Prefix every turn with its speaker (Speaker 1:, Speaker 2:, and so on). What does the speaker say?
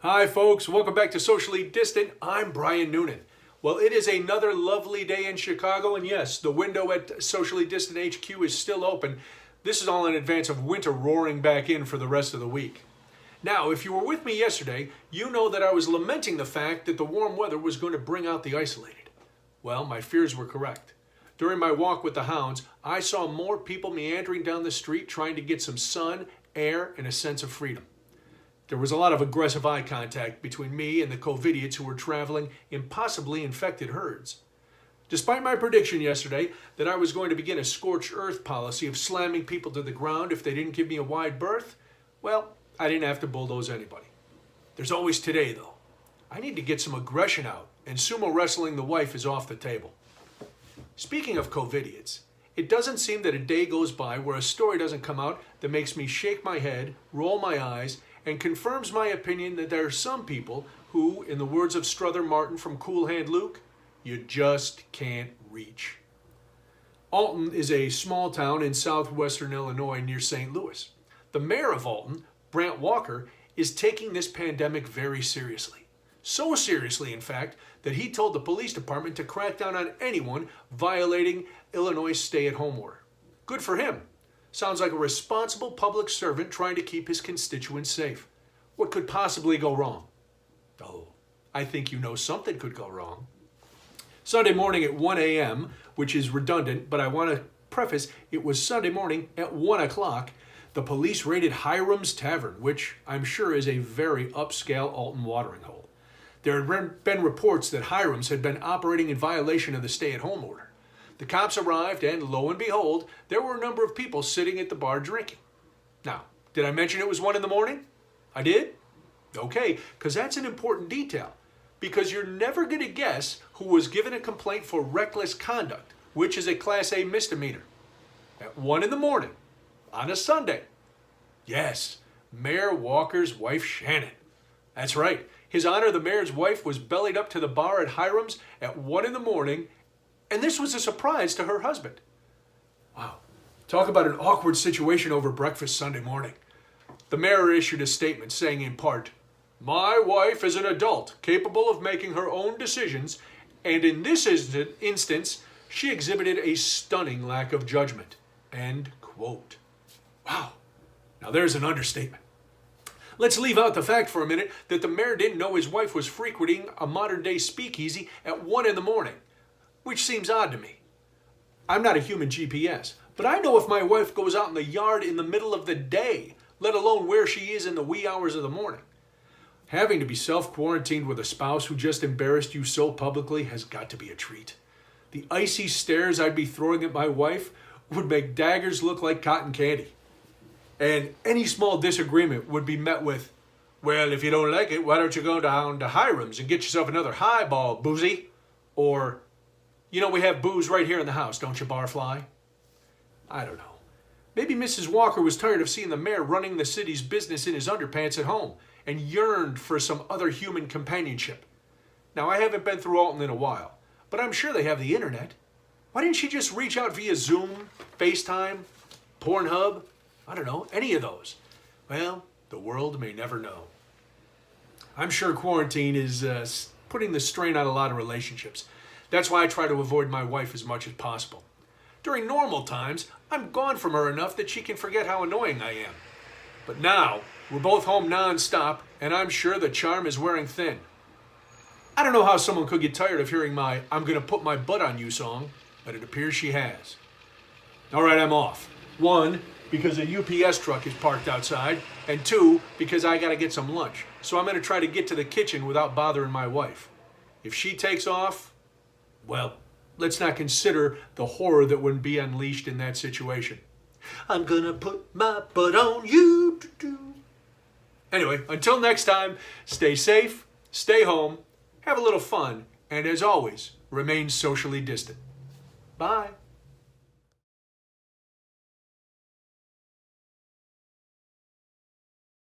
Speaker 1: Hi folks, welcome back to Socially Distant. I'm Brian Noonan. Well, it is another lovely day in Chicago, and yes, the window at Socially Distant HQ is still open. This is all in advance of winter roaring back in for the rest of the week. Now, if you were with me yesterday, you know that I was lamenting the fact that the warm weather was going to bring out the isolated. Well, my fears were correct. During my walk with the hounds, I saw more people meandering down the street trying to get some sun, air, and a sense of freedom. There was a lot of aggressive eye contact between me and the Covidiots who were traveling in possibly infected herds. Despite my prediction yesterday that I was going to begin a scorched earth policy of slamming people to the ground if they didn't give me a wide berth, well, I didn't have to bulldoze anybody. There's always today, though. I need to get some aggression out, and sumo wrestling the wife is off the table. Speaking of Covidiots, it doesn't seem that a day goes by where a story doesn't come out that makes me shake my head, roll my eyes, and confirms my opinion that there are some people who, in the words of Strother Martin from Cool Hand Luke, you just can't reach. Alton is a small town in southwestern Illinois near St. Louis. The mayor of Alton, Brant Walker, is taking this pandemic very seriously. So seriously, in fact, that he told the police department to crack down on anyone violating Illinois' stay-at-home order. Good for him. Sounds like a responsible public servant trying to keep his constituents safe. What could possibly go wrong? Oh, I think you know something could go wrong. Sunday morning at 1 a.m., which is redundant, but I want to preface it was Sunday morning at 1 o'clock, the police raided Hiram's Tavern, which I'm sure is a very upscale Alton watering hole. There had been reports that Hiram's had been operating in violation of the stay-at-home order. The cops arrived, and lo and behold, there were a number of people sitting at the bar drinking. Now, did I mention it was 1 in the morning? I did? Okay, because that's an important detail. Because you're never going to guess who was given a complaint for reckless conduct, which is a Class A misdemeanor. At 1 in the morning, on a Sunday. Yes, Mayor Walker's wife Shannon. That's right. His Honor, the mayor's wife, was bellied up to the bar at Hiram's at 1 in the morning, and this was a surprise to her husband. Wow. Talk about an awkward situation over breakfast Sunday morning. The mayor issued a statement saying in part, "My wife is an adult capable of making her own decisions, and in this instance, she exhibited a stunning lack of judgment." End quote. Wow. Now there's an understatement. Let's leave out the fact for a minute that the mayor didn't know his wife was frequenting a modern-day speakeasy at 1 in the morning, which seems odd to me. I'm not a human GPS, but I know if my wife goes out in the yard in the middle of the day, let alone where she is in the wee hours of the morning. Having to be self-quarantined with a spouse who just embarrassed you so publicly has got to be a treat. The icy stares I'd be throwing at my wife would make daggers look like cotton candy. And any small disagreement would be met with, "Well, if you don't like it, why don't you go down to Hiram's and get yourself another highball, boozy?" Or, "You know we have booze right here in the house, don't you, barfly?" I don't know. Maybe Mrs. Walker was tired of seeing the mayor running the city's business in his underpants at home and yearned for some other human companionship. Now, I haven't been through Alton in a while, but I'm sure they have the internet. Why didn't she just reach out via Zoom, FaceTime, Pornhub? I don't know, any of those. Well, the world may never know. I'm sure quarantine is putting the strain on a lot of relationships. That's why I try to avoid my wife as much as possible. During normal times, I'm gone from her enough that she can forget how annoying I am. But now, we're both home non-stop, and I'm sure the charm is wearing thin. I don't know how someone could get tired of hearing my "I'm gonna put my butt on you" song, but it appears she has. All right, I'm off. 1, because a UPS truck is parked outside, and 2, because I gotta get some lunch. So I'm gonna try to get to the kitchen without bothering my wife. If she takes off, well, let's not consider the horror that would be unleashed in that situation. I'm gonna put my butt on you. Anyway, until next time, stay safe, stay home, have a little fun, and as always, remain socially distant. Bye.